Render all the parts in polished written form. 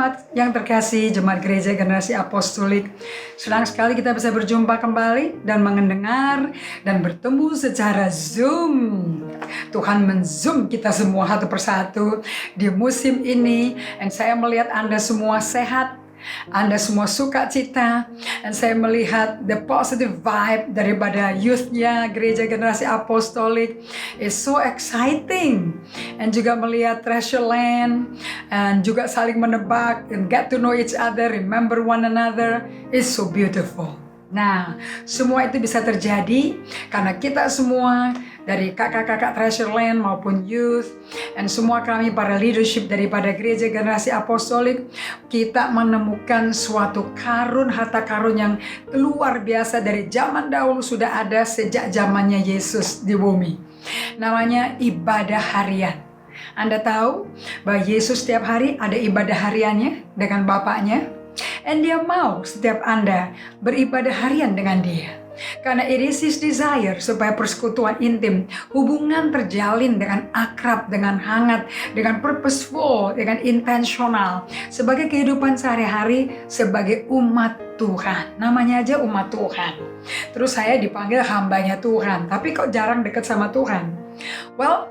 jemaat yang terkasih, jemaat gereja generasi apostolik. Senang sekali kita bisa berjumpa kembali dan mendengar dan bertemu secara Zoom. Tuhan men-Zoom kita semua satu persatu di musim ini. Dan saya melihat Anda semua sehat, Anda semua sukacita, dan saya melihat the positive vibe daripada youth-nya gereja generasi apostolik is so exciting. Dan juga melihat treasure land, dan juga saling menebak and get to know each other, remember one another is so beautiful. Nah, semua itu bisa terjadi karena kita semua dari kakak-kakak Treasure Land maupun youth dan semua kami para leadership daripada gereja generasi apostolik, kita menemukan suatu karun, harta karun yang luar biasa dari zaman dahulu sudah ada sejak zamannya Yesus di bumi. Namanya ibadah harian. Anda tahu bahwa Yesus setiap hari ada ibadah hariannya dengan Bapaknya? Dan dia mau setiap Anda beribadah harian dengan dia. Karena it is his desire supaya persekutuan intim, hubungan terjalin dengan akrab, dengan hangat, dengan purposeful, dengan intentional. Sebagai kehidupan sehari-hari, sebagai umat Tuhan. Namanya aja umat Tuhan. Terus saya dipanggil hambanya Tuhan, tapi kok jarang dekat sama Tuhan? Well,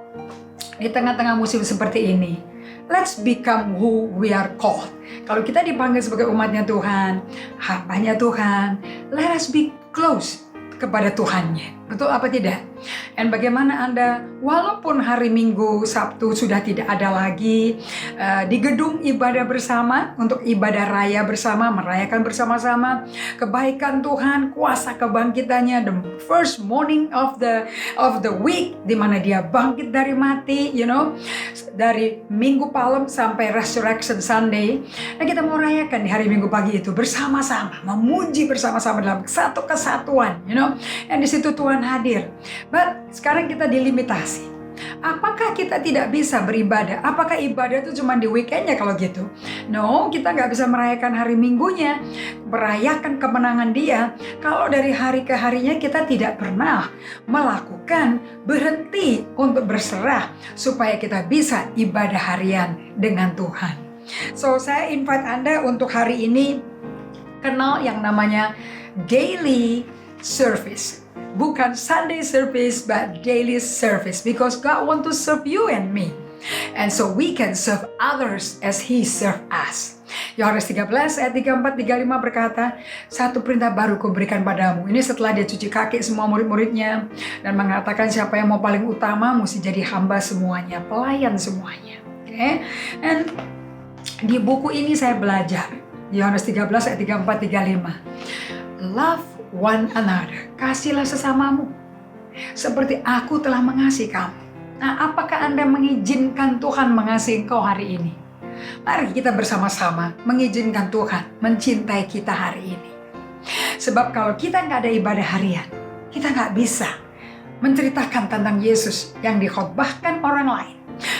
di tengah-tengah musim seperti ini, let's become who we are called. Kalau kita dipanggil sebagai umatnya Tuhan, hambanya Tuhan, let us be close kepada Tuhannya. Betul apa tidak? Dan bagaimana Anda, walaupun hari Minggu, Sabtu sudah tidak ada lagi di gedung ibadah bersama, untuk ibadah raya bersama, merayakan bersama-sama kebaikan Tuhan, kuasa kebangkitannya, the first morning of the week, di mana dia bangkit dari mati, dari Minggu malam sampai Resurrection Sunday. Dan kita mau rayakan di hari Minggu pagi itu bersama-sama, memuji bersama-sama dalam satu kesatuan, dan di situ Tuhan hadir. But sekarang kita dilimitasi. Apakah kita tidak bisa beribadah? Apakah ibadah itu cuma di weekendnya kalau gitu? No, kita nggak bisa merayakan hari Minggunya, merayakan kemenangan dia, kalau dari hari ke harinya kita tidak pernah melakukan berhenti untuk berserah supaya kita bisa ibadah harian dengan Tuhan. So, saya invite Anda untuk hari ini kenal yang namanya daily service. Bukan Sunday service, but daily service. Because God want to serve you and me. And so we can serve others as He serve us. Yohanes 13 ayat 34-35 berkata, satu perintah baru kuberikan padamu. Ini setelah dia cuci kaki semua murid-muridnya. Dan mengatakan siapa yang mau paling utama, mesti jadi hamba semuanya, pelayan semuanya. Okay? Dan di buku ini saya belajar. Yohanes 13 ayat 34-35. Love one another. Kasihlah sesamamu seperti aku telah mengasihi kamu. Nah, apakah Anda mengizinkan Tuhan mengasihi engkau hari ini? Mari kita bersama-sama mengizinkan Tuhan mencintai kita hari ini. Sebab kalau kita nggak ada ibadah harian, kita nggak bisa menceritakan tentang Yesus yang dikhotbahkan orang lain.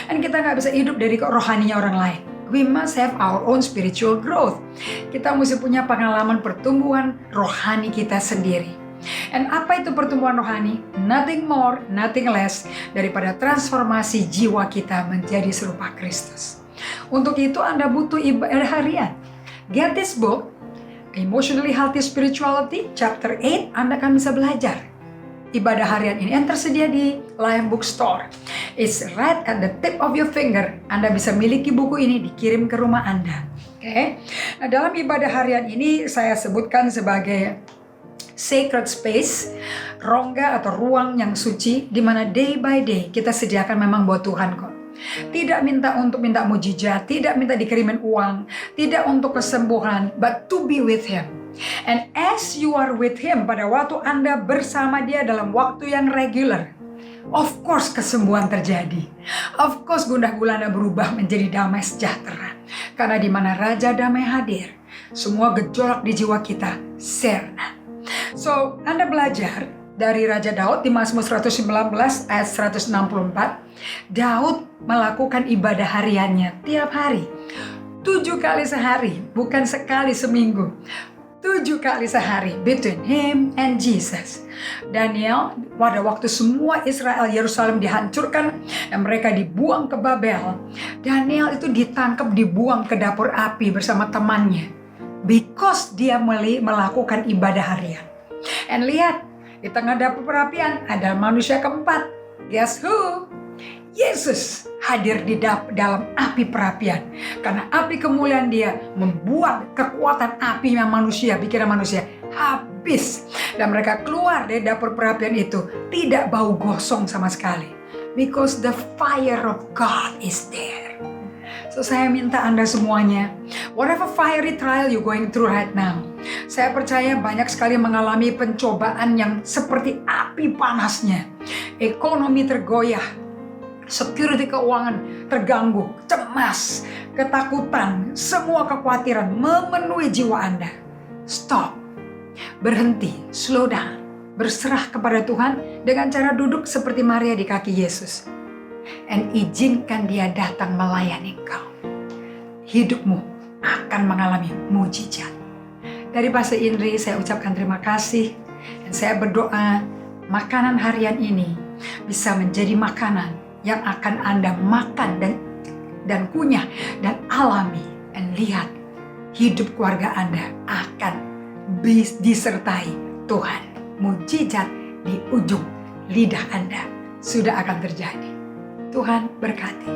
Dan kita nggak bisa hidup dari rohaninya orang lain. We must have our own spiritual growth. Kita mesti punya pengalaman pertumbuhan rohani kita sendiri. Dan apa itu pertumbuhan rohani? Nothing more, nothing less daripada transformasi jiwa kita menjadi serupa Kristus. Untuk itu Anda butuh ibadah harian. Get this book, Emotionally Healthy Spirituality, chapter 8, Anda akan bisa belajar ibadah harian ini yang tersedia di Life Bookstore. It's right at the tip of your finger. Anda bisa miliki buku ini, dikirim ke rumah Anda. Oke. Nah, dalam ibadah harian ini saya sebutkan sebagai sacred space, rongga atau ruang yang suci, di mana day by day kita sediakan memang buat Tuhan kok. Tidak minta mujizat, tidak minta dikirimin uang, tidak untuk kesembuhan, but to be with Him. And as you are with Him, pada waktu Anda bersama Dia dalam waktu yang regular, of course kesembuhan terjadi. Of course gundah gulana berubah menjadi damai sejahtera. Karena di mana Raja Damai hadir, semua gejolak di jiwa kita sirna. So, Anda belajar dari Raja Daud di Mazmur 119 ayat 164. Daud melakukan ibadah hariannya tiap hari. 7 kali sehari, bukan sekali seminggu. 7 kali sehari between him and Jesus. Daniel, pada waktu semua Israel Yerusalem dihancurkan dan mereka dibuang ke Babel, Daniel itu ditangkap, dibuang ke dapur api bersama temannya because dia melakukan ibadah harian. And lihat, di tengah dapur perapian ada manusia keempat. Guess who? Yesus hadir di dalam api perapian. Karena api kemuliaan dia membuat kekuatan api yang manusia, pikiran manusia habis. Dan mereka keluar dari dapur perapian itu tidak bau gosong sama sekali. Because the fire of God is there. So saya minta Anda semuanya, whatever fiery trial you're going through right now, saya percaya banyak sekali mengalami pencobaan yang seperti api panasnya. Ekonomi tergoyah, security keuangan terganggu, cemas, ketakutan, semua kekhawatiran memenuhi jiwa Anda. Stop, berhenti, slow down, berserah kepada Tuhan dengan cara duduk seperti Maria di kaki Yesus. And izinkan dia datang melayani engkau. Hidupmu akan mengalami mujizat. Dari Pastor Indri saya ucapkan terima kasih. Dan saya berdoa makanan harian ini bisa menjadi makanan yang akan Anda makan dan kunyah dan alami. Dan lihat, hidup keluarga Anda akan disertai Tuhan. Mujizat di ujung lidah Anda sudah akan terjadi. Tuhan berkati.